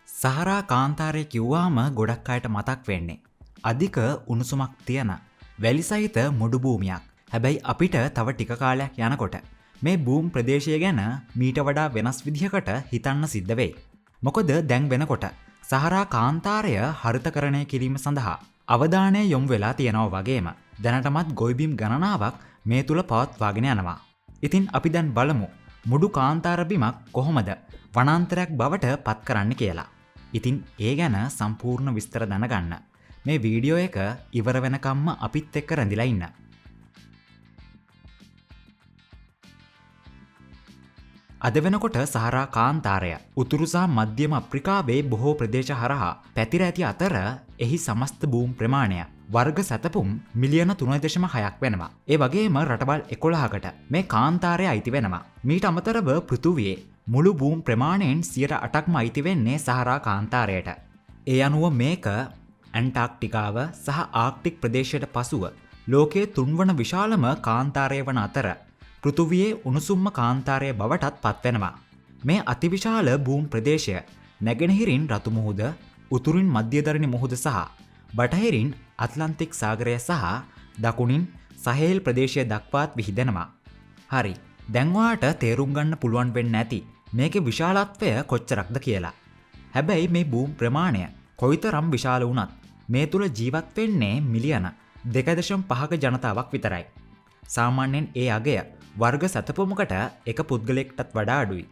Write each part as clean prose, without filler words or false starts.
Sahara කාන්තාරය කිව්වාම ගොඩක් අයට මතක් වෙන්නේ අධික උණුසුමක් තියෙන වැලි සහිත මුඩු භූමියක්. හැබැයි අපිට තව ටික කාලයක් යනකොට මේ භූම් ප්‍රදේශය ගැන මීට වඩා වෙනස් විදිහකට හිතන්න සිද්ධ වෙයි. මොකද දැන් වෙනකොට සහරා කාන්තාරය හරිතකරණය කිරීම සඳහා අවධානය යොමු වෙලා තියෙනවා වගේම දැනටමත් ගොවිබිම් ගණනාවක් මේ තුල පවත්වාගෙන යනවා. ඉතින් අපි දැන් බලමු මුඩු කාන්තාර බිමක් කොහොමද වනාන්තරයක් බවට පත් කරන්න කියලා. ඉතින් ඒ ගැන සම්පූර්ණ විස්තර දැනගන්න මේ වීඩියෝ එක ඉවර වෙනකම්ම අපිත් එක්ක රැඳිලා ඉන්න. අද වෙනකොට සහරා කාන්තාරය උතුරු සහ මධ්‍යම අප්‍රිකාවේ බොහෝ ප්‍රදේශ හරහා පැතිර ඇති අතර එහි සමස්ත භූම් ප්‍රමාණය වර්ග සැතපුම් මිලියන 3.6ක් වෙනවා. ඒ වගේම රටවල් 11කට මේ කාන්තාරය අයිති වෙනවා. මීට අමතරව පෘථුවියේ මුළු භූම් ප්‍රමාණයෙන් 8%ක්ම අයිති වෙන්නේ සහරා කාන්තාරයට. ඒ අනුව මේක ඇන්ටාර්ක්ටිකාව සහ ආර්ක්ටික් ප්‍රදේශයට පසුව ලෝකයේ තුන්වන විශාලම කාන්තාරය වන අතර පෘථුවියේ උණුසුම්ම කාන්තාරය බවටත් පත්වෙනවා. මේ අතිවිශාල භූම් ප්‍රදේශය නැගෙනහිරින් රතු මුහුද, උතුරින් මධ්‍යධරණි මුහුද සහ බටහිරින් ඇට්ලන්ටික් සාගරය සහ දකුණින් සහේල් ප්‍රදේශය දක්වාත් විහිදෙනවා. හරි, දැන් ඔයාට තේරුම් ගන්න පුළුවන් වෙන්න ඇති මේකේ විශාලත්වය කොච්චරක්ද කියලා. හැබැයි මේ භූම් ප්‍රමාණය කොයිතරම් විශාල වුණත් මේ තුල ජීවත් වෙන්නේ මිලියන 2.5ක ජනතාවක් විතරයි. සාමාන්‍යයෙන් ඒ අගය වර්ග සතපුමකට එක පුද්ගලයෙක්ටත් වඩා අඩුයි.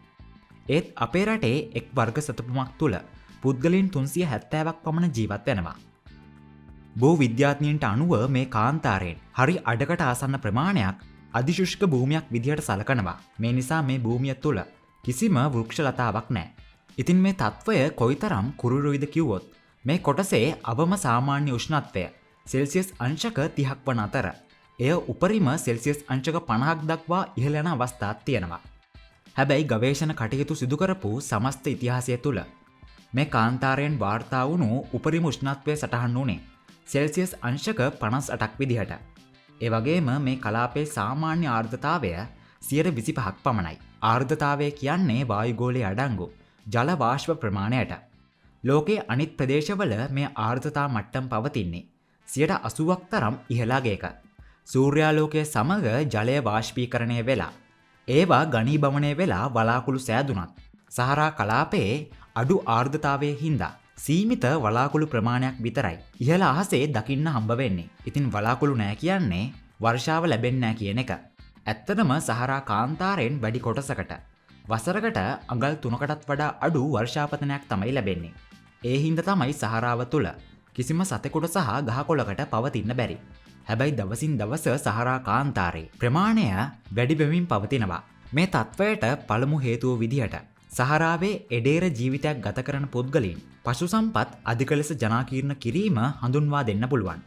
ඒත් අපේ රටේ එක් වර්ග සතපුමක් තුල පුද්ගලයන් 370ක් පමණ ජීවත් වෙනවා. භූ විද්‍යාඥයන්ට අනුව මේ කාන්තාරයෙන් හරි අඩකට ආසන්න ප්‍රමාණයක් අධිශුෂ්ක භූමියක් විදිහට සලකනවා. මේ නිසා මේ භූමිය තුල කිසිම වෘක්ෂ ලතාවක් නැහැ. ඉතින් මේ තත්වය කොයිතරම් කුරුරුයිද කිව්වොත් මේ කොටසේ අවම සාමාන්‍ය උෂ්ණත්වය සෙල්සියස් අංශක 30ක් වන අතර එය උපරිම සෙල්සියස් අංශක 50ක් දක්වා ඉහළ යන අවස්ථාවක් තියෙනවා. හැබැයි ගවේෂණ කටයුතු සිදු කරපු සමස්ත ඉතිහාසය තුල මේ කාන්තාරයෙන් වාර්තා වුණු උපරිම උෂ්ණත්වය සටහන් වුණේ සෙල්සියස් අංශක 58ක් විදිහට. ඒ වගේම මේ කලාපයේ සාමාන්‍ය ආර්ද්‍රතාවය 25ක් පමණයි. ආර්ද්‍රතාවය කියන්නේ වායුගෝලයේ අඩංගු ජල වාෂ්ප ප්‍රමාණයට. ලෝකයේ අනිත් ප්‍රදේශවල මේ ආර්ද්‍රතා මට්ටම් පවතින්නේ 80ක් තරම් ඉහළ අගයක. සූර්යාලෝකයේ සමග ජලය වාෂ්පීකරණය වෙලා ඒවා ඝනීභවනය වෙලා වලාකුළු සෑදුනත් සහරා කලාපයේ අඩු ආර්ද්‍රතාවයේ හින්දා සීමිත වලාකුළු ප්‍රමාණයක් විතරයි ඉහළ අහසේ දකින්න හම්බ වෙන්නේ. ඉතින් වලාකුළු නැහැ කියන්නේ වර්ෂාව ලැබෙන්නේ නැහැ කියන එක. ඇත්තටම සහරා කාන්තාරයෙන් වැඩි කොටසකට වසරකට අඟල් 3කටත් වඩා අඩු වර්ෂාපතනයක් තමයි ලැබෙන්නේ. ඒ හින්දා තමයි සහරාව තුල කිසිම සතෙකුට සහ ගහකොළකට පවතින්න බැරි. හැබැයි දවසින් දවස සහරා කාන්තාරයේ ප්‍රමාණය වැඩි වෙමින් පවතිනවා. මේ තත්වයට පළමු හේතුව විදිහට සහරාවේ එඩේර ජීවිතයක් ගත කරන පුද්ගලයන් පශු සම්පත් අධික ලෙස ජනාකීර්ණ කිරීම හඳුන්වා දෙන්න පුළුවන්.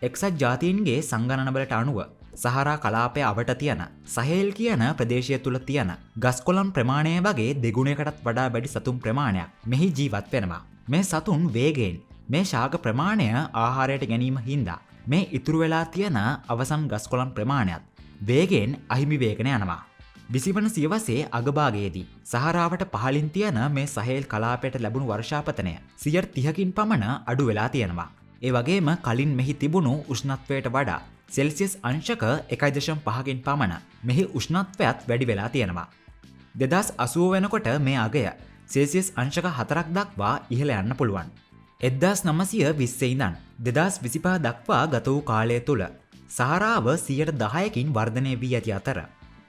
එක්සත් ජාතීන්ගේ සංගණනවලට අනුව සහරා කලාපය අවට තියෙන සහේල් කියන ප්‍රදේශය තුල තියෙන ගස්කොළන් ප්‍රමාණය වගේ දෙගුණයකටත් වඩා වැඩි සතුන් ප්‍රමාණයක් මෙහි ජීවත් වෙනවා. මේ සතුන් වේගයෙන් මේ ශාක ප්‍රමාණය ආහාරයට ගැනීම හින්දා මේ ඉතුරු වෙලා තියෙන අවසන් ගස්කොළන් ප්‍රමාණයත් වේගයෙන් අහිමි වේගන යනවා. 20 වන සියවසේ අගභාගයේදී සහරාවට පහළින් තියෙන මේ සහේල් කලාපයට ලැබුණු වර්ෂාපතනය 30කින් පමණ අඩු වෙලා තියෙනවා. ඒ වගේම කලින් මෙහි තිබුණු උෂ්ණත්වයට වඩා සෙල්සියස් අංශක 1.5කින් පමණ මෙහි උෂ්ණත්වයත් වැඩි වෙලා තියෙනවා. 2080 වෙනකොට මේ අගය සෙල්සියස් අංශක 4ක් දක්වා ඉහළ යන්න පුළුවන්. 1920 ඉඳන් 2025 දක්වා ගත වූ කාලය තුල සහරාව 10%කින් වර්ධනය වී ඇති අතර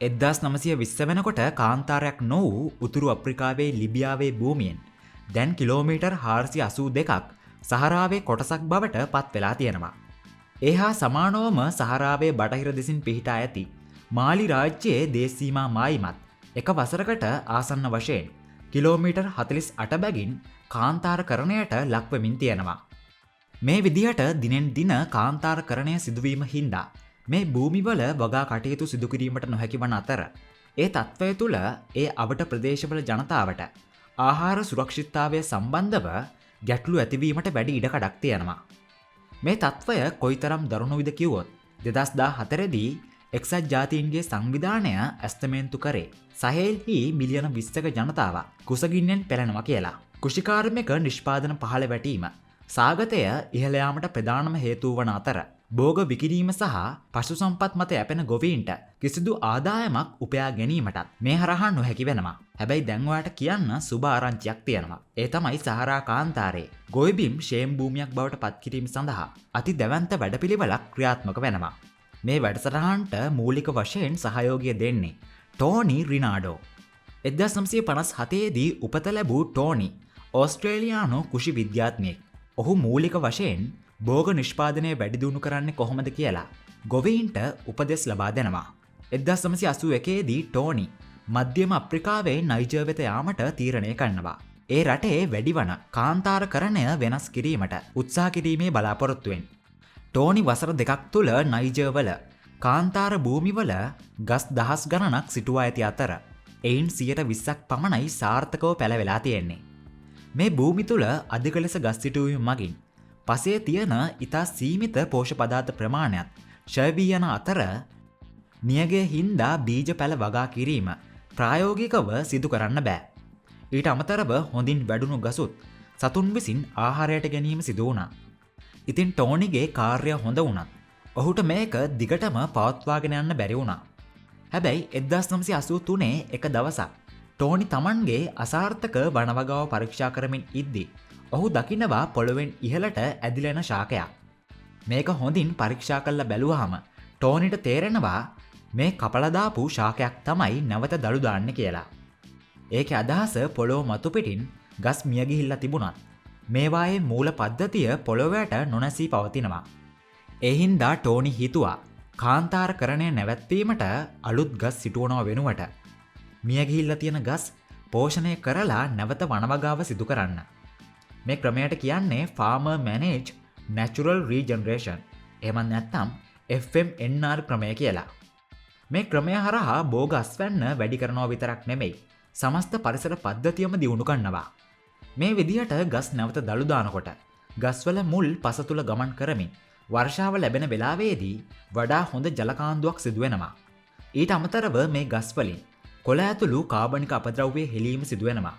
1920 වෙනකොට කාන්තාරයක් නො වූ උතුරු අප්‍රිකාවේ ලිබියාවේ භූමියෙන් දැන් කිලෝමීටර් 482ක් සහරාවේ කොටසක් බවට පත් වෙලා තියෙනවා. ඒ හා සමානවම සහරාවේ බටහිර දෙසින් පිහිටා ඇති මාලි රාජ්‍යයේ දේශසීමා මායිමත් එක වසරකට ආසන්න වශයෙන් කිලෝමීටර් 48 බැගින් කාන්තාරකරණයට ලක්වෙමින් තියෙනවා. මේ විදිහට දිනෙන් දින කාන්තාරකරණය සිදුවීම හින්දා මේ භූමිවල වගා කටයුතු සිදු කිරීමට නොහැකි වන අතර ඒ තත්ත්වය තුළ ඒ අවට ප්‍රදේශවල ජනතාවට ආහාර සුරක්ෂිතතාවය සම්බන්ධව ගැටලු ඇතිවීමට වැඩි ඉඩකඩක් තියෙනවා. මේ තත්ත්වය කොයිතරම් දරුණුවිද කිව්වොත් 2014 දී එක්සත් ජාතීන්ගේ සංවිධානය ඇස්තමේන්තු කරේ සහේල්හි මිලියන 20ක ජනතාවක් කුසගින්නෙන් පෙළෙනවා කියලා. කෘෂිකාර්මික නිෂ්පාදන පහළ වැටීම සාගතය ඉහළ යාමට ප්‍රධානම හේතුව වන අතර භෝග විකිණීම සහ පශු සම්පත් මත යැපෙන ගොවීන්ට කිසිදු ආදායමක් උපයා ගැනීමටත් මේ හරහා නොහැකි වෙනවා. හැබැයි දැන් ඔයාලට කියන්න සුබ ආරංචියක් තියෙනවා. ඒ තමයි සහරා කාන්තාරයේ ගොවිබිම් ෂේම් භූමියක් බවට පත් කිරීම සඳහා අති දැවැන්ත වැඩපිළිවෙලක් ක්‍රියාත්මක වෙනවා. මේ වැඩසටහනට මූලික වශයෙන් සහයෝගය දෙන්නේ ටෝනි රිනාඩෝ. 1957 දී උපත ලැබූ ටෝනි ඕස්ට්‍රේලියානු කෘෂි විද්‍යාඥයෙක්. ඔහු මූලික වශයෙන් භෝග නිෂ්පාදනය වැඩි දියුණු කරන්නේ කොහොමද කියලා ගොවීන්ට උපදෙස් ලබා දෙනවා. 1981 දී ටෝනි මධ්‍යම අප්‍රිකාවේ නයිජර් වෙත යාමට තීරණය කරනවා. ඒ රටේ වැඩිවන කාන්තාරකරණය වෙනස් කිරීමට උත්සාහ කිරීමේ බලාපොරොත්තුවෙන්. ටෝනි වසර දෙකක් තුළ නයිජර් වල කාන්තාර භූමිවල ගස් දහස් ගණනක් සිටුවා ඇති අතර එයින් 20%ක් පමණයි සාර්ථකව පැලවෙලා තියෙන්නේ. මේ භූමි තුළ අධික ලෙස ගස් සිටුවීම මගින් පසේ තියෙන ඉතා සීමිත පෝෂ්‍ය පදාර්ථ ප්‍රමාණයක් ක්ෂය වී යන අතර නියගේ හින්දා බීජ පැල වගා කිරීම ප්‍රායෝගිකව සිදු කරන්න බෑ. ඊට අමතරව හොඳින් වැඩුණු ගසුත් සතුන් විසින් ආහාරයට ගැනීම සිදු වුණා. ඉතින් ටෝනිගේ කාර්ය හොඳ වුණත් ඔහුට මේක දිගටම පවත්වාගෙන යන්න බැරි වුණා. හැබැයි 1983 එක දවසක් ටෝනි තමන්ගේ අසාර්ථක වනවගාව පරීක්ෂා කරමින් ඉද්දී ඔහු දකිනවා පොළොවෙන් ඉහළට ඇදිලෙන ශාකයක්. මේක හොඳින් පරීක්ෂා කරලා බැලුවාම ටෝනිට තේරෙනවා මේ කපලා දාපු ශාකයක් තමයි නැවත දළු දාන්නේ කියලා. ඒකේ අදහස පොළොව මතු පිටින් ගස් මිය ගිහිල්ලා තිබුණත් මේවායේ මූල පද්ධතිය පොළොවට නොනැසී පවතිනවා. ඒ හින්දා ටෝනි හිතුවා කාන්තාරකරණය නැවැත්වීමට අලුත් ගස් සිටුවනවා වෙනුවට මිය ගිහිල්ලා තියෙන ගස් පෝෂණය කරලා නැවත වනවගාව සිදු කරන්න. මේ ක්‍රමයට කියන්නේ Farmer Managed Natural Regeneration. එහෙම නැත්නම් FMNR ක්‍රමය කියලා. මේ ක්‍රමය හරහා භෝග අස්වැන්න වැඩි කරනවා විතරක් නෙමෙයි සමස්ත පරිසර පද්ධතියම දියුණු කරනවා. මේ විදිහට ගස් නැවත දළු දානකොට ගස්වල මුල් පස තුල ගමන් කරමින් වර්ෂාව ලැබෙන වෙලාවේදී වඩා හොඳ ජල කාන්දුවක් සිදු වෙනවා. ඊට අමතරව මේ ගස් වලින් කොළ ඇතුළු කාබනික අපද්‍රව්‍ය හෙලීම සිදු වෙනවා.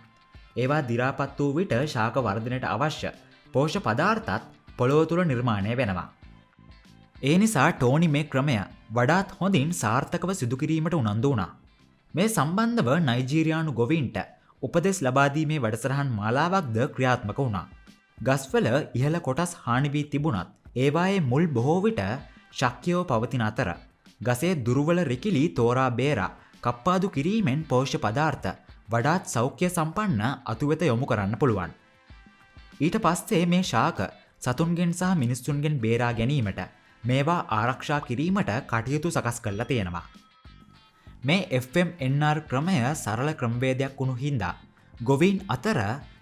ඒවා දි รา පත් වූ විට ශාක වර්ධනයට අවශ්‍ය පෝෂ්‍ය පදාර්ථත් පොළොව තුල නිර්මාණය වෙනවා. ඒ නිසා ටෝනි මේ ක්‍රමය වඩාත් හොඳින් සාර්ථකව සිදු කිරීමට උනන්දු වුණා. මේ සම්බන්ධව නයිජීරියානු ගොවීන්ට උපදෙස් ලබා දීමේ වැඩසටහන් මාලාවක්ද ක්‍රියාත්මක වුණා. ගස්වල ඉහළ කොටස් හානි වී තිබුණත් ඒවායේ මුල් බොහෝ විට ශක්තියව පවතින අතර ගසේ දුර්වල රිකිලි තෝරා බේරා කප්පාදු කිරීමෙන් පෝෂ්‍ය පදාර්ථ වඩාත් සෞඛ්‍ය සම්පන්න අතු වෙත යොමු කරන්න පුළුවන්. ඊට පස්සේ මේ ශාක සතුන්ගෙන් සහ මිනිස්සුන්ගෙන් බේරා ගැනීමට මේවා ආරක්ෂා කිරීමට කටයුතු සකස් කරලා තියෙනවා. මේ FMNR ක්‍රමය සරල ක්‍රමවේදයක් වුණු හින්දා ගොවීන් අතර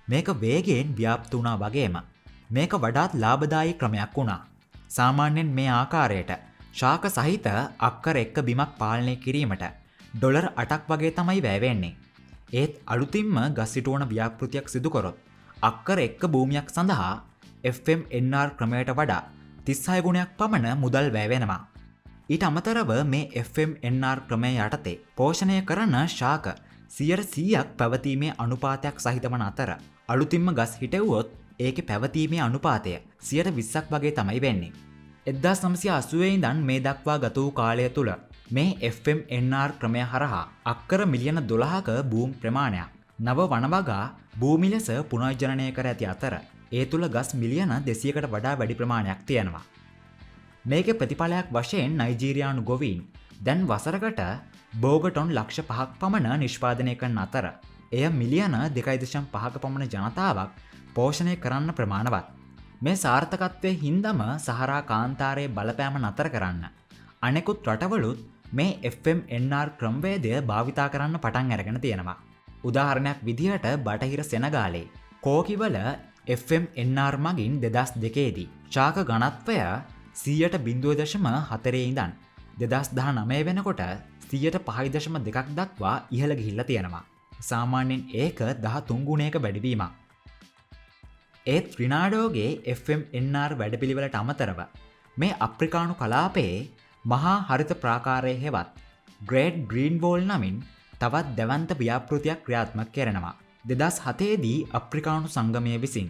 මේක වේගයෙන් ව්‍යාප්ත වුණා වගේම මේක වඩාත් ලාභදායී ක්‍රමයක් වුණා. සාමාන්‍යයෙන් මේ ආකාරයට ශාක සහිත අක්කර එක්ක බිමක් පාලනය කිරීමට ඩොලර් 8ක් වගේ තමයි වැය වෙන්නේ. ඒත් අලුතින්ම ගස් සිටුවන ව්‍යාපෘතියක් සිදු කරොත් අක්කර එක්ක භූමියක් සඳහා FMNR ක්‍රමයට වඩා 36 ගුණයක් පමණ මුදල් වැය වෙනවා. ඊට අමතරව මේ FMNR ක්‍රමය යටතේ පෝෂණය කරන ශාක 100%ක් පැවතීමේ අනුපාතයක් සහිත වන අතර අලුතින්ම ගස් හිටෙව්වොත් ඒකේ පැවතීමේ අනුපාතය 120ක් වගේ තමයි වෙන්නේ. 1980 ඉඳන් මේ දක්වා ගත වූ කාලය තුල මේ FMNR ක්‍රමය හරහා අක්කර මිලියන 12ක භූමි ප්‍රමාණයක් නව වනවගා භූමි ලෙස පුනර්ජනනය කර ඇති අතර ඒ තුල ගස් මිලියන 200කට වඩා වැඩි ප්‍රමාණයක් තියෙනවා. මේකේ ප්‍රතිඵලයක් වශයෙන් නයිජීරියානු ගොවීන් දැන් වසරකට භෝග ටොන් ලක්ෂ 5ක් පමණ නිෂ්පාදනය කරන අතර එය මිලියන 2.5ක පමණ ජනතාවක් පෝෂණය කරන්න ප්‍රමාණවත්. මේ සාර්ථකත්වයේ හින්දම සහරා කාන්තාරයේ බලපෑම නතර කරන්න අනෙකුත් රටවලුත් මේ FMNR ක්‍රමවේදය භාවිතා කරන්න පටන් අරගෙන තියෙනවා. උදාහරණයක් විදිහට බටහිර සෙනගාලේ කෝකිවල FMNR මගින් 2002 දී ශාක ඝනත්වය 0.4 ඉඳන් 2019 වෙනකොට 5.2ක් දක්වා ඉහළ ගිහිල්ලා තියෙනවා. සාමාන්‍යයෙන් ඒක 13 ගුණයක වැඩිවීමක්. ඒත් රිනාඩෝගේ FMNR වැඩපිළිවෙලට අමතරව මේ අප්‍රිකානු කලාපයේ මහා හරිත ප්‍රාකාරයේ හෙවත් ග්‍රේට් ග්‍රීන් වෝල් නමින් තවත් දැවන්ත ව්‍යාපෘතියක් ක්‍රියාත්මක කරනවා. 2007දී අප්‍රිකානු සංගමය විසින්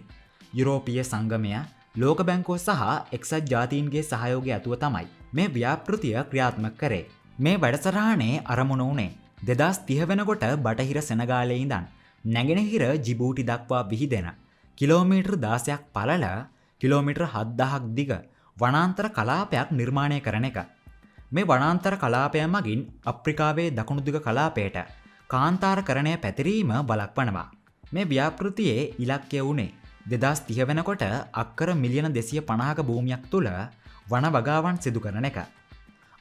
යුරෝපීය සංගමය ලෝක බැංකුව සහ එක්සත් ජාතීන්ගේ සහයෝගය ඇතුව තමයි මේ ව්‍යාපෘතිය ක්‍රියාත්මක කරේ. මේ වැඩසටහනේ අරමුණ වුණේ 2030 වෙනකොට බටහිර සෙනගාලේ ඉඳන් නැගෙනහිර ජිබූටි දක්වා විහිදෙන කිලෝමීටර් 16ක් පළල කිලෝමීටර් 7000ක් දිග වනාන්තර කලාපයක් නිර්මාණය කරන එක. මේ වනාන්තර කලාපය මගින් අප්‍රිකාවේ දකුණු දිග කලාපයට කාන්තාරකරණය පැතිරීම බලක්වනවා. මේ ව්‍යාපෘතියේ ඉලක්කය වුණේ 2030 වෙනකොට අක්කර මිලියන 250ක භූමියක් තුල වන වගාවන් සිදු කරන එක.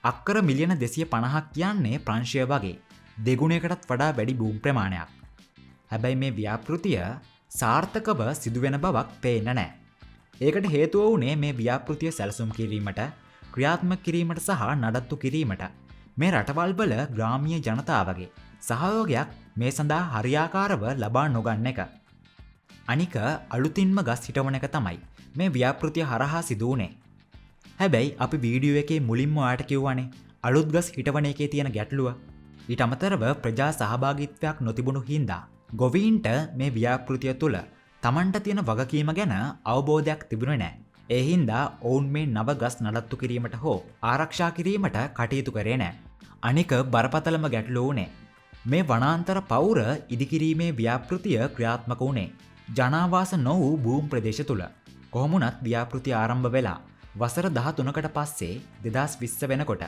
අක්කර මිලියන 250ක් කියන්නේ ප්‍රංශය වගේ දෙගුණයකටත් වඩා වැඩි භූමි ප්‍රමාණයක්. හැබැයි මේ ව්‍යාපෘතිය සාර්ථකව සිදුවෙන බවක් පේන්නේ නැහැ. ඒකට හේතුව වුණේ මේ ව්‍යාපෘතිය සැලසුම් කිරීමට, ක්‍රියාත්මක කිරීමට සහ නඩත්තු කිරීමට මේ රටවල් වල ග්‍රාමීය ජනතාවගේ සහයෝගයක් මේ සඳහා හරියාකාරව ලබා නොගන්න එක. අනික අලුතින්ම ගස් හිටවන එක තමයි මේ ව්‍යාපෘතිය හරහා සිදු වුණේ. හැබැයි අපි වීඩියෝ එකේ මුලින්ම ඔයාලට කිව්වනේ අලුත් ගස් හිටවන එකේ තියෙන ගැටලුව. ඊට අමතරව ප්‍රජා සහභාගීත්වයක් නොතිබුණු හින්දා ගොවීන්ට මේ ව්‍යාපෘතිය තුල Tamanට තියෙන වගකීම ගැන අවබෝධයක් තිබුණේ නැහැ. ඒ හින්දා ඔවුන් මේ නව ගස් නඩත්තු කිරීමට හෝ ආරක්ෂා කිරීමට කටයුතු කරේ නැහැ. අනික බරපතලම ගැටලුව වුණේ මේ වනාන්තර පවුර ඉදිකිරීමේ ව්‍යාපෘතිය ක්‍රියාත්මක වුණේ ජනාවාස නොවූ භූමි ප්‍රදේශ තුල. කොහොමුණත් ව්‍යාපෘතිය ආරම්භ වෙලා වසර 13කට පස්සේ 2020 වෙනකොට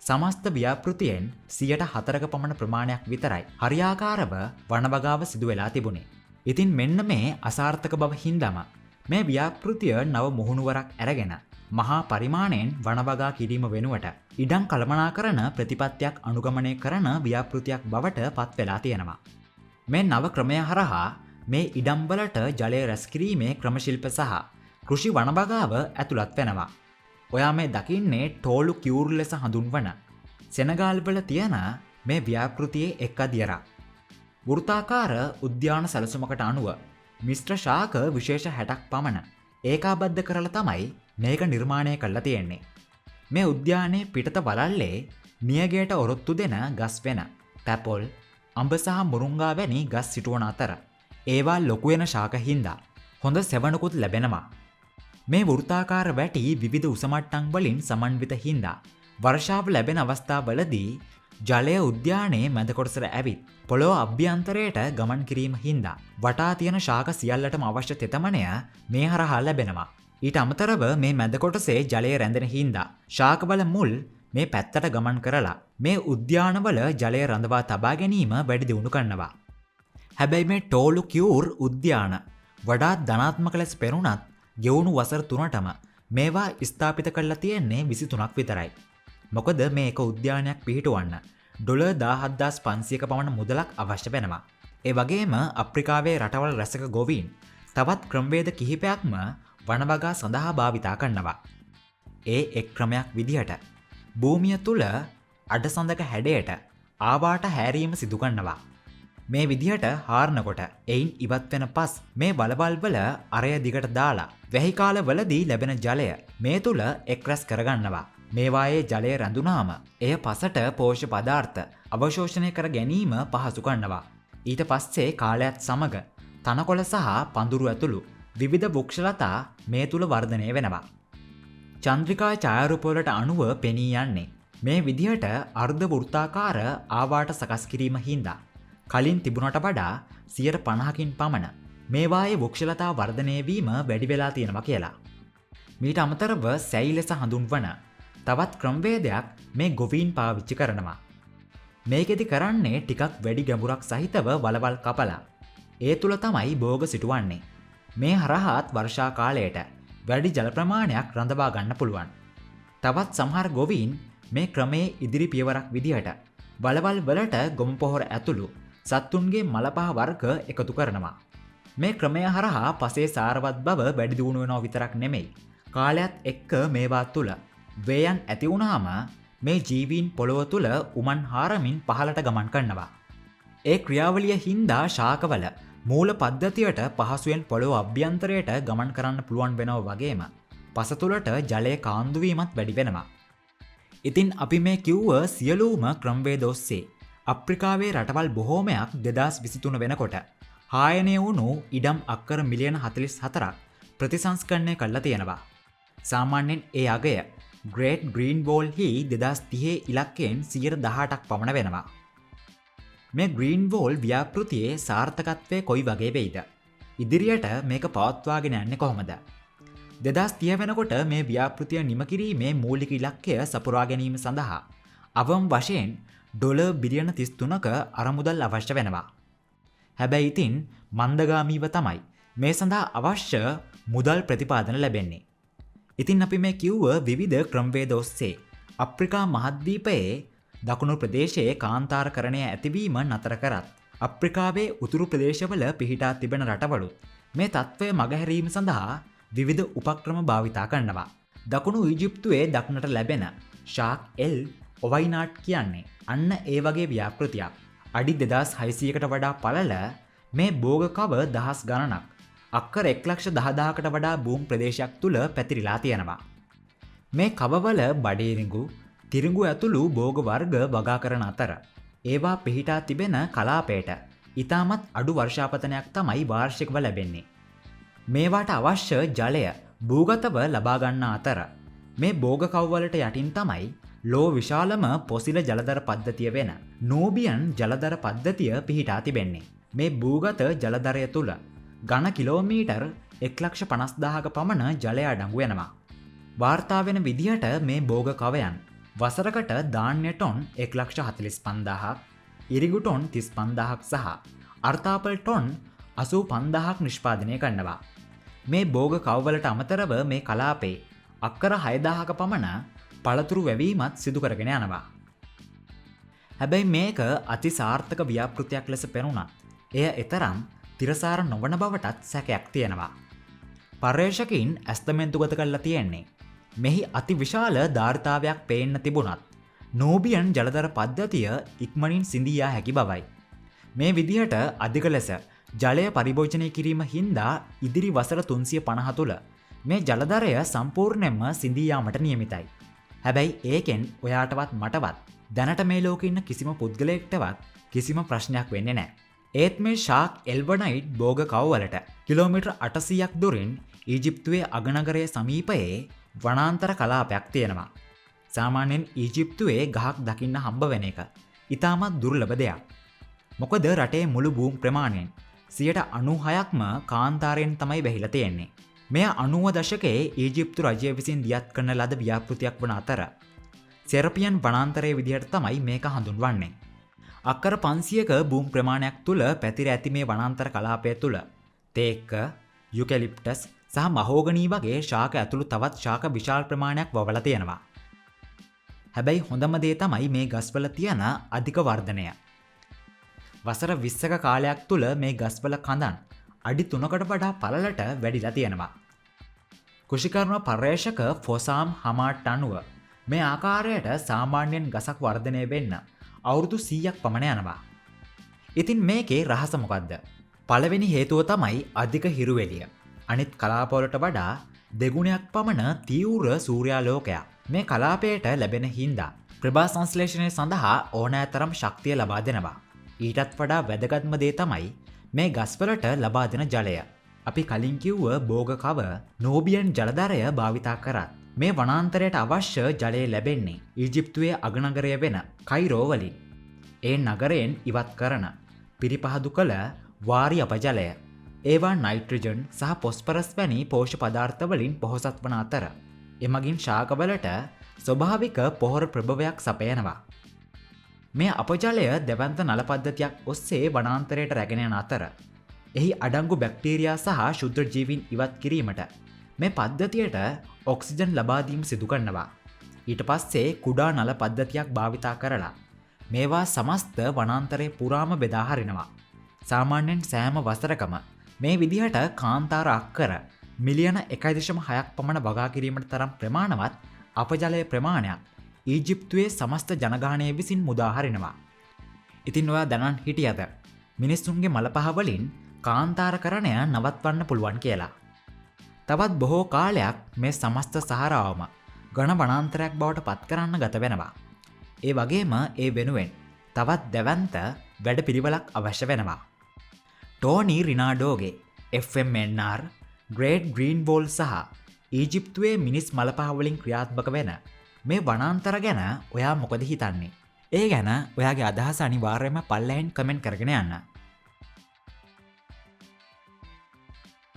සමස්ත ව්‍යාපෘතියෙන් 104ක පමණ ප්‍රමාණයක් විතරයි හරියාකාරව වනවගාව සිදු වෙලා තිබුණේ. ඉතින් මෙන්න මේ අසාර්ථක බව හින්දාම මේ ව්‍යාපෘතිය නව මුහුණුවරක් අරගෙන මහා පරිමාණයෙන් වනවගා කිරීම වෙනුවට ඉඩම් කළමනාකරන ප්‍රතිපත්තියක් අනුගමනය කරන ව්‍යාපෘතියක් බවට පත් වෙලා තියෙනවා. මේ නව ක්‍රමය හරහා මේ ඉඩම් වලට ජලය රැස් කිරීමේ ක්‍රමශිල්ප සහ කෘෂි වනවගාව ඇතුළත් වෙනවා. ඔයා මේ දකින්නේ ටෝලු කියූර් ලෙස හඳුන්වන සෙනගාල් වල තියෙන මේ ව්‍යාපෘතියේ එක් අදියරක්. වෘත්තාකාර උද්‍යාන සැලසුමකට අනුව මිශ්‍ර ශාක විශේෂ 60ක් පමණ ඒකාබද්ධ කරලා තමයි මේක නිර්මාණය කරලා තියෙන්නේ. මේ උද්‍යානයේ පිටත වලල්ලේ නියගයට ඔරොත්තු දෙන ගස් වෙන පැපොල්, අඹ සහ මුරුංගා වැනි ගස් සිටුවන අතර ඒවා ලොකු වෙන ශාක හින්දා හොඳ සෙවණකුත් ලැබෙනවා. මේ වෘත්තාකාර වැටි විවිධ උස මට්ටම් වලින් සමන්විත හින්දා වර්ෂාව ලැබෙන අවස්ථාවලදී ජලය උද්‍යානයේ මැද කොටසට ඇවිත් පොළොව අභ්‍යන්තරයට ගමන් කිරීම හින්දා වටා තියෙන ශාක සියල්ලටම අවශ්‍ය තෙතමනය මේ හරහා ලැබෙනවා. ඊට අමතරව මේ මැද කොටසේ ජලය රැඳෙන හින්දා ශාකවල මුල් මේ පැත්තට ගමන් කරලා මේ උද්‍යානවල ජලය රඳවා තබා ගැනීම වැඩි දියුණු කරනවා. හැබැයි මේ ටෝලු කියූර් උද්‍යාන වඩාත් ධනාත්මක ලෙස පෙනුනත් ගෙවුණු වසර 3ටම මේවා ස්ථාපිත කරලා තියෙන්නේ 23ක් විතරයි. මොකද මේ එක උද්‍යානයක් පිහිටවන්න ඩොලර් 17500ක පමණ මුදලක් අවශ්‍ය වෙනවා. ඒ වගේම අප්‍රිකාවේ රටවල් රැසක ගොවීන් තවත් ක්‍රමවේද කිහිපයක්ම වනවගා සඳහා භාවිතා කරනවා. ඒ එක් ක්‍රමයක් විදිහට භූමිය තුල අඩසඳක හැඩයට ආවාට හැරීම සිදු කරනවා. මේ විදිහට හාරනකොට එයින් ඉවත් වෙන පස් මේ වලවල් වල අරය දිගට දාලා වැහි කාලවලදී ලැබෙන ජලය මේ තුල එක් රැස් කරගන්නවා. මේවායේ ජලය රැඳුනාම එය පසට පෝෂ්‍ය පදාර්ථ අවශෝෂණය කර ගැනීම පහසු කරනවා. ඊට පස්සේ කාලයත් සමග තනකොළ සහ පඳුරු ඇතුළු විවිධ වෘක්ෂලතා මේ තුල වර්ධනය වෙනවා. චන්ද්‍රිකා ඡායාරූපවලට අනුව පෙනී යන්නේ මේ විදිහට අර්ධ වෘත්තාකාර ආවාට සකස් කිරීම හින්දා කලින් තිබුණට වඩා 50%කින් පමණ මේවායේ වෘක්ෂලතා වර්ධනය වීම වැඩි වෙලා තියෙනවා කියලා. මීට අමතරව සැයි ලෙස හඳුන්වන තවත් ක්‍රමවේදයක් මේ ගොවීන් පාවිච්චි කරනවා. මේකෙදි කරන්නේ ටිකක් වැඩි ගැඹුරක් සහිතව වලවල් කපලා ඒ තුල තමයි භෝග සිටුවන්නේ. මේ හරහාත් වර්ෂා කාලයට වැඩි ජල ප්‍රමාණයක් රඳවා ගන්න පුළුවන්. තවත් සමහර ගොවීන් මේ ක්‍රමයේ ඉදිරි පියවරක් විදිහට වලවල් වලට ගොම් පොහොර ඇතුළු සත්තුන්ගේ මලපහ වර්ග එකතු කරනවා. මේ ක්‍රමය හරහා පසේ සාරවත් බව වැඩි දියුණු වෙනවා විතරක් නෙමෙයි. කාලයත් එක්ක මේවා තුල වේයන් ඇති වුණාම මේ ජීවීන් පොළොව තුල උමන් හාරමින් පහළට ගමන් කරනවා. ඒ ක්‍රියාවලිය හින්දා ශාකවල මූල පද්ධතියට පහසුවෙන් පොළොව අභ්‍යන්තරයට ගමන් කරන්න පුළුවන් වෙනවා වගේම පස තුලට ජලය කාන්දු වීමත් වැඩි වෙනවා. ඉතින් අපි මේ කිව්ව සියලුම ක්‍රමවේද ඔස්සේ අප්‍රිකාවේ රටවල් බොහෝමයක් 2023 වෙනකොට හායනය වුණු ඉඩම් අක්කර මිලියන 44ක් ප්‍රතිසංස්කරණය කරලා තියෙනවා. සාමාන්‍යයෙන් ඒ අගය ග්‍රේට් ග්‍රීන් වෝල් හි 2030 ඉලක්කයෙන් 18%ක් පමණ වෙනවා. මේ ග්‍රීන් වෝල් ව්‍යාපෘතියේ සාර්ථකත්වය කොයි වගේ වෙයිද? ඉදිරියට මේක පවත්වාගෙන යන්නේ කොහොමද? 2030 වෙනකොට මේ ව්‍යාපෘතිය නිම කිරීමේ මූලික ඉලක්කය සපුරා ගැනීම සඳහා අවම වශයෙන් ඩොලර් බිලියන 33ක අරමුදල් අවශ්‍ය වෙනවා. හැබැයි ඉතින් මන්දගාමීව තමයි මේ සඳහා අවශ්‍ය මුදල් ප්‍රතිපාදන ලැබෙන්නේ. ඉතින් අපි මේ කිව්ව විවිධ ක්‍රමවේද ඔස්සේ අප්‍රිකා මහද්වීපයේ දකුණු ප්‍රදේශයේ කාන්තාරකරණය ඇතිවීම නතර කරත් අප්‍රිකාවේ උතුරු ප්‍රදේශවල පිහිටා තිබෙන රටවලුත් මේ තත්ත්වය මගහැරීම සඳහා විවිධ උපක්‍රම භාවිතා කරනවා. දකුණු ඊජිප්තුවේ දක්නට ලැබෙන ශාක් එල් ඔවයිනාට් කියන්නේ අන්න ඒ වගේ ව්‍යාපෘතියක්. අඩි 2600කට වඩා පළල මේ බෝග කව දහස් ගණනක් අක්කර 1,10,000කට වඩා භූමි ප්‍රදේශයක් තුල පැතිරිලා තියෙනවා. මේ කවවල බඩේරිඟු, තිරිඟු ඇතුළු භෝග වර්ග වගා කරන අතර ඒවා පිහිටා තිබෙන කලාපයට ඉතාමත් අඩු වර්ෂාපතනයක් තමයි වාර්ෂිකව ලැබෙන්නේ. මේවාට අවශ්‍ය ජලය භූගතව ලබා ගන්නා අතර මේ භෝග කව්වලට යටින් තමයි ලෝ විශාලම පොසිල ජලදර පද්ධතිය වෙන නෝබියන් ජලදර පද්ධතිය පිහිටා තිබෙන්නේ. මේ භූගත ජලදරය තුල ඝන කිලෝමීටර් 1,50,000ක පමණ ජලය අඩංගු වෙනවා. වාර්තා වෙන විදිහට මේ භෝග කවයන් වසරකට ධාන්‍ය ටොන් 1,45,000ක්, ඉරිඟු ටොන් 35,000ක් සහ අර්තාපල් ටොන් 85,000ක් නිෂ්පාදනය කරනවා. මේ භෝග කවවලට අමතරව මේ කලාපේ අක්කර 6,000ක පමණ පළතුරු වැවීමත් සිදු කරගෙන යනවා. හැබැයි මේක අති සාර්ථක ව්‍යාපෘතියක් ලෙස පෙනුණත් එය එතරම් තිරසාර නොවන බවටත් සැකයක් තියෙනවා. පර්යේෂකයින් ඇස්තමෙන්තුගත කරලා තියෙන්නේ මෙහි අති විශාල ධාරිතාවයක් පේන්න තිබුණත් නෝබියන් ජලදර පද්ධතිය ඉක්මනින් සිඳියා හැකි බවයි. මේ විදිහට අධික ලෙස ජලය පරිභෝජනය කිරීම හින්දා ඉදිරි වසර 350 තුළ මේ ජලදරය සම්පූර්ණයෙන්ම සිඳී යාමට නියමිතයි. හැබැයි ඒකෙන් ඔයාටවත් මටවත් දැනට මේ ලෝකේ ඉන්න කිසිම පුද්ගලයෙක්ටවත් කිසිම ප්‍රශ්නයක් වෙන්නේ නැහැ. ඒත් මේ ශාක් එල්වනයිට් භෝග කවවලට කිලෝමීටර් 800ක් දුරින් ඊජිප්තුවේ අගනගරයේ සමීපයේ වනාන්තර කලාපයක් තියෙනවා. සාමාන්‍යයෙන් ඊජිප්තුවේ ගහක් දකින්න හම්බ වෙන එක ඉතාමත් දුර්ලභ දෙයක්. මොකද රටේ මුළු භූමි ප්‍රමාණයෙන් 96%ක්ම කාන්තාරයෙන් තමයි වැහිලා තියෙන්නේ. මෙය 90 දශකයේ ඊජිප්තු රජය විසින් දියත් කරන ලද ව්‍යාපෘතියක් වන අතර සෙරපියන් වනාන්තරයේ විදිහට තමයි මේක හඳුන්වන්නේ. අක්කර 500ක භූමි ප්‍රමාණයක් තුල පැතිර ඇති මේ වනාන්තර කලාපය තුල තේක්ක, යුකැලිප්ටස් සහ මහෝගනී වගේ ශාක ඇතුළු තවත් ශාක විශාල ප්‍රමාණයක් වවලා තියෙනවා. හැබැයි හොඳම දේ තමයි මේ ගස්වල තියෙන අධික වර්ධනය. වසර 20ක කාලයක් තුල මේ ගස්වල කඳන් අඩි 3කට වඩා පළලට වැඩිලා තියෙනවා. කෘෂිකර්ම පර්යේෂක ෆොසාම් හමාට් අනුව මේ ආකාරයට සාමාන්‍යයෙන් ගසක් වර්ධනය වෙන්න අවුරුදු 100ක් පමණ යනවා. ඉතින් මේකේ රහස මොකද්ද? පළවෙනි හේතුව තමයි අධික හිරු එළිය. අනිත් කලාපවලට වඩා දෙගුණයක් පමණ තීව්‍ර සූර්යාලෝකයක් මේ කලාපයට ලැබෙන හින්දා ප්‍රභා සංශ්ලේෂණය සඳහා ඕනෑතරම් ශක්තිය ලබා දෙනවා. ඊටත් වඩා වැදගත්ම දේ තමයි මේ ගස්වලට ලබා දෙන ජලය. අපි කලින් කිව්ව භෝග කව නෝබියන් ජලදරය භාවිතා කරත් මේ වනාන්තරයට අවශ්‍ය ජලය ලැබෙන්නේ ඊජිප්තුවේ අගනගරය වෙන කයිරෝ වලින්. ඒ නගරයෙන් ඉවත් කරන පිරිපහදු කළ වාරි අපජලය ඒවා නයිට්‍රජන් සහ පොස්පරස් වැනි පෝෂ්‍ය පදාර්ථ වලින් පොහොසත් වන අතර එමගින් ශාකවලට ස්වභාවික පොහොර ප්‍රභවයක් සපයනවා. මේ අපජලය දෙවන්ත නල පද්ධතියක් ඔස්සේ වනාන්තරයට රැගෙන යන අතර එහි අඩංගු බැක්ටීරියා සහ ශුද්ධ ජීවීන් ඉවත් කිරීමට මේ පද්ධතියට ඔක්සිජන් ලබා දීම සිදු කරනවා. ඊට පස්සේ කුඩා නල පද්ධතියක් භාවිතා කරලා මේවා සමස්ත වනාන්තරේ පුරාම බෙදා හරිනවා. සාමාන්‍යයෙන් සෑම වසරකම මේ විදිහට කාන්තාර අක්කර මිලියන 1.6ක් පමණ වගා කිරීමට තරම් ප්‍රමාණවත් අපජලය ප්‍රමාණයක් ඊජිප්තුවේ සමස්ත ජනගහනය විසින් මුදා හරිනවා. ඉතින් ඔයා දැනන් හිටියද මිනිස්සුන්ගේ මලපහ වලින් කාන්තාරකරණය නවත්වන්න පුළුවන් කියලා. තවත් බොහෝ කාලයක් මේ සමස්ත සහරාවම ඝන වනාන්තරයක් බවට පත් කරන්න ගත වෙනවා. ඒ වගේම ඒ වෙනුවෙන් තවත් දැවැන්ත වැඩපිළිවෙලක් අවශ්‍ය වෙනවා. ටෝනි රිනාඩෝගේ FMNR ග්‍රේට් ග්‍රීන් වෝල් සහ ඊජිප්තුවේ මිනිස් මලපහවලින් ක්‍රියාත්මක වෙන මේ වනාන්තර ගැන ඔයා මොකද හිතන්නේ? ඒ ගැන ඔයාගේ අදහස අනිවාර්යයෙන්ම පල්ලෙහෙන් කමෙන්ට් කරගෙන යන්න.